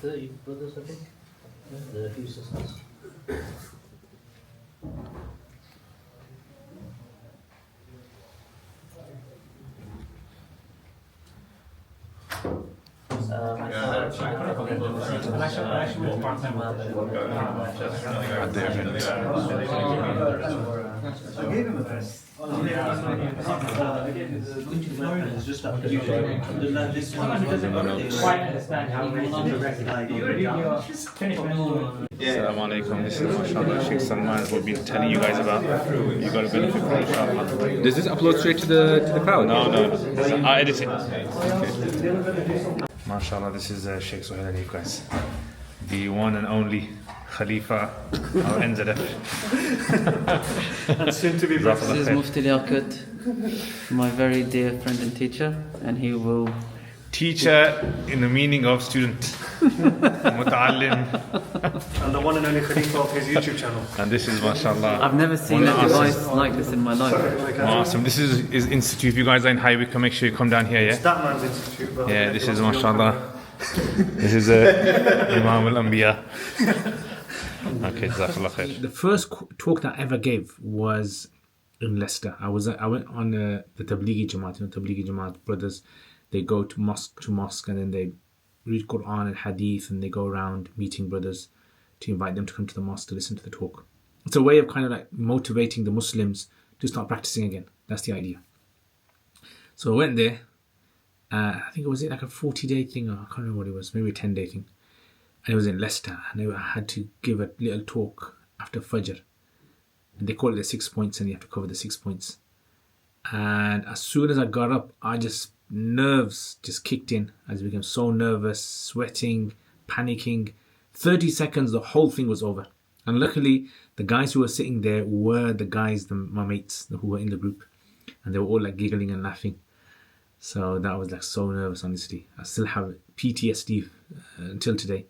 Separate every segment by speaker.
Speaker 1: 30 brothers, I think. There are a few sisters.
Speaker 2: I gave him a dress.
Speaker 3: Assalamu alaikum, this is MashaAllah Sheikh Salman, what we've been telling you guys about. You got to benefit from inshallah.
Speaker 4: Does this upload straight to the crowd?
Speaker 3: No. I edit it. Okay. MashaAllah, this is Sheikh Sohail Hanif, guys. The one and only Khalifa of NZF.
Speaker 2: And soon to be
Speaker 5: This is Mufti Liaquat, my very dear friend and teacher, and he will...
Speaker 3: Teacher in the meaning of student. Muta'allim.
Speaker 2: And the one and only Khalifa of his YouTube channel.
Speaker 3: And this is MashaAllah.
Speaker 5: I've never seen a device like this in my life.
Speaker 3: Awesome. This is his institute. If you guys are in High Wycombe, make sure you come down here, yeah?
Speaker 2: That man's institute. But
Speaker 3: Yeah, this is MashaAllah. This is Imam al-Anbiya. Okay, Jazakallah khair.
Speaker 6: The first talk that I ever gave was in Leicester. I went on the Tablighi Jamaat. You know, Tablighi Jamaat brothers, they go to mosque and then they read Quran and Hadith, and they go around meeting brothers to invite them to come to the mosque to listen to the talk. It's a way of kind of like motivating the Muslims to start practicing again. That's the idea. So I went there. I think it was like a 40-day thing, or I can't remember what it was, maybe a 10-day thing. And it was in Leicester, and I had to give a little talk after Fajr. And they call it the 6 points, and you have to cover the 6 points. And as soon as I got up, nerves just kicked in. I just became so nervous, sweating, panicking. 30 seconds, the whole thing was over. And luckily, the guys who were sitting there were the guys, my mates who were in the group. And they were all like giggling and laughing. So that was like so nervous, honestly. I still have PTSD until today.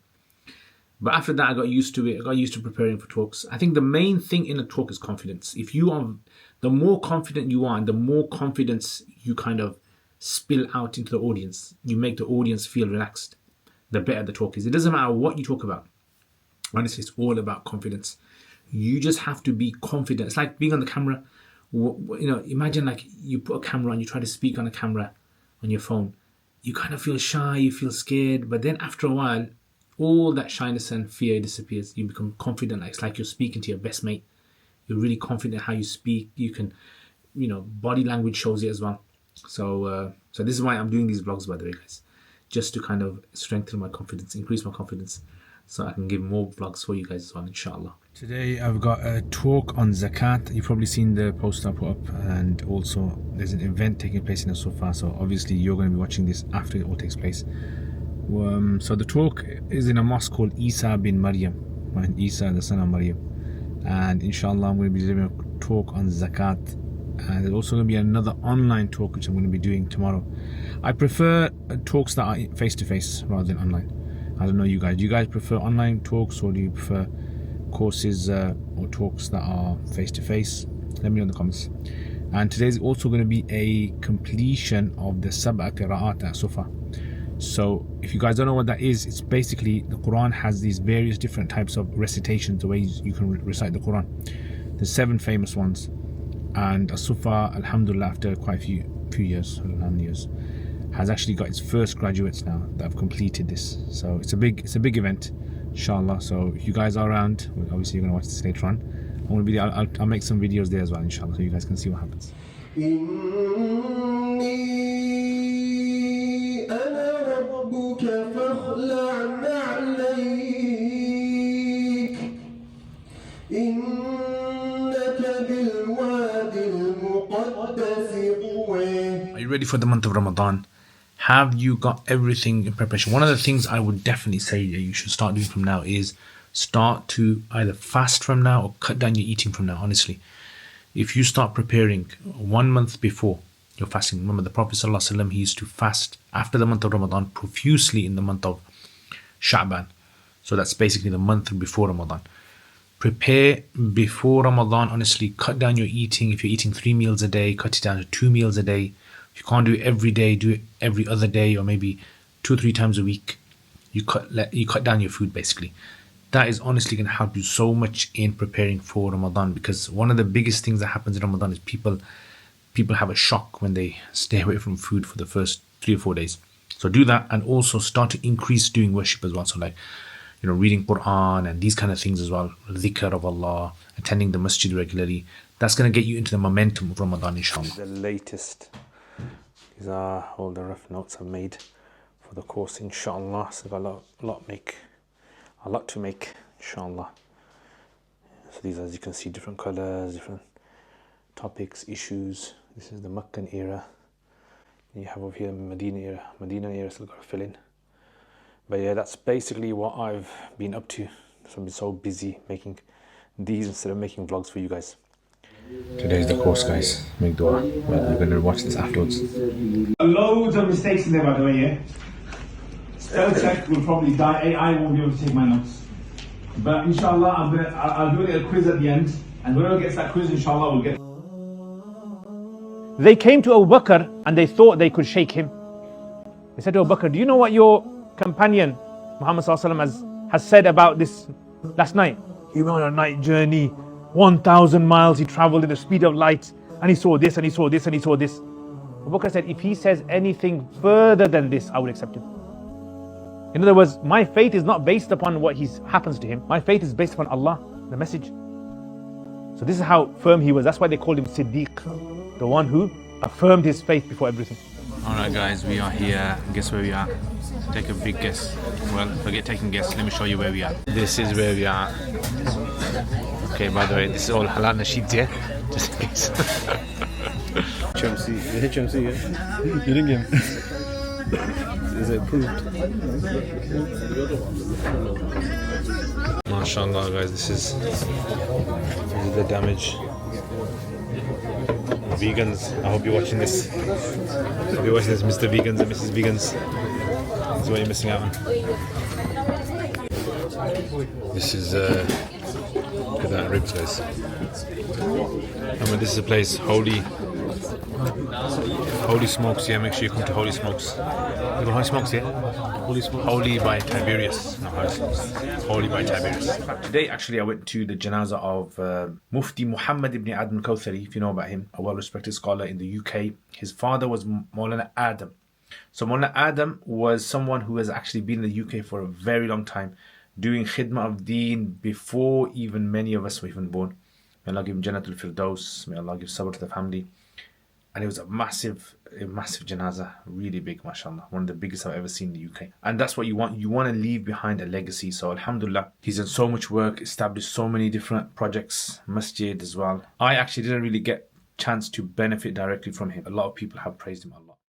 Speaker 6: But after that, I got used to it. I got used to preparing for talks. I think the main thing in a talk is confidence. The more confident you are, and the more confidence you kind of spill out into the audience, you make the audience feel relaxed, the better the talk is. It doesn't matter what you talk about. Honestly, it's all about confidence. You just have to be confident. It's like being on the camera. You know, imagine like you put a camera on, you try to speak on a camera on your phone. You kind of feel shy, you feel scared, but then after a while, all that shyness and fear disappears. You become confident. It's like you're speaking to your best mate. You're really confident how you speak. You can, body language shows it as well. So this is why I'm doing these vlogs, by the way, guys. Just to kind of strengthen my confidence, increase my confidence, so I can give more vlogs for you guys as well, inshallah. Today I've got a talk on zakat. You've probably seen the post I put up, and also there's an event taking place in the Sufa, so obviously you're going to be watching this after it all takes place. So the talk is in a mosque called Isa bin Maryam, right? Isa, the son of Maryam. And inshallah I'm going to be delivering a talk on zakat. And there's also going to be another online talk which I'm going to be doing tomorrow. I prefer talks that are face-to-face rather than online. I don't know you guys. Do you guys prefer online talks, or do you prefer courses or talks that are face-to-face? Let me know in the comments. And today's also going to be a completion of the Sab'a Qira'at at Sufa. So if you guys don't know what that is, it's basically the Quran has these various different types of recitations, the ways you can recite the Quran. There's 7 famous ones. And As-Sufa, alhamdulillah, after quite a few years, I don't know how many years, has actually got its first graduates now that have completed this. So it's a big event, inshallah. So if you guys are around, well, obviously you're going to watch this later on. I'll make some videos there as well, inshallah, so you guys can see what happens. Are you ready for the month of Ramadan? Have you got everything in preparation? One of the things I would definitely say that you should start doing from now is start to either fast from now or cut down your eating from now, honestly. If you start preparing 1 month before your fasting, remember the Prophet ﷺ, he used to fast after the month of Ramadan profusely in the month of Sha'ban. So that's basically the month before Ramadan. Prepare before Ramadan, honestly. Cut down your eating. If you're eating 3 meals a day, cut it down to 2 meals a day. If you can't do it every day, do it every other day, or maybe 2 or 3 times a week. you cut down your food basically. That is honestly going to help you so much in preparing for Ramadan, because one of the biggest things that happens in Ramadan is people have a shock when they stay away from food for the first 3 or 4 days. So do that, and also start to increase doing worship as well. So like, you know, reading Quran and these kind of things as well, dhikr of Allah, attending the masjid regularly. That's going to get you into the momentum of Ramadan, inshallah.
Speaker 3: The latest. These are all the rough notes I've made for the course, inshallah. So I've got a lot to make, inshallah. So these, as you can see, different colors, different topics, issues. This is the Meccan era. You have over here Medina era, still got to fill in. But yeah, that's basically what I've been up to. So I've been so busy making these instead of making vlogs for you guys. Today's the course, guys. Make dua. We're going to watch this afterwards.
Speaker 7: Loads of mistakes in there, by the way, yeah? Spell check will probably die. AI won't be able to take my notes. But inshallah, I'll do a little quiz at the end. And whoever gets that quiz, inshallah, will get.
Speaker 8: They came to Abu Bakr and they thought they could shake him. They said to Abu Bakr, do you know what your companion, Muhammad has said about this last night? He went on a night journey, 1,000 miles he traveled at the speed of light, and he saw this, and he saw this, and he saw this. Abu Bakr said, if he says anything further than this, I will accept him. In other words, my faith is not based upon what happens to him. My faith is based upon Allah, the message. So this is how firm he was. That's why they called him Siddiq, the one who affirmed his faith before everything.
Speaker 3: Alright guys, we are here. Guess where we are? Take a big guess. Well, forget taking guess. Let me show you where we are. This is where we are. Okay, by the way, this is all halal nasheeds here. Just in case.
Speaker 2: HMC, yeah? You didn't get him. Is it approved?
Speaker 3: MashaAllah guys, this is the damage. Vegans, I hope you're watching this. I hope you're watching this, Mr. Vegans and Mrs. Vegans. This is what you're missing out on. This is look at that ribs, guys. I mean, this is a place, Holy Smokes. Yeah, make sure you come to Holy Smokes. You go Holy Smokes, yeah? Holy by Tiberius. No, Holy Smokes. Holy by Tiberius. Today, actually, I went to the janazah of Mufti Muhammad ibn Adam al-Kawthari, if you know about him, a well-respected scholar in the UK. His father was Maulana Adam. So Maulana Adam was someone who has actually been in the UK for a very long time, doing khidmah of deen before even many of us were even born. May Allah give him Jannatul Firdaus. May Allah give sabr to the family. And it was a massive janazah, really big, mashallah. One of the biggest I've ever seen in the UK. And that's what you want. You want to leave behind a legacy. So alhamdulillah, he's done so much work, established so many different projects, masjid as well. I actually didn't really get a chance to benefit directly from him. A lot of people have praised him a lot.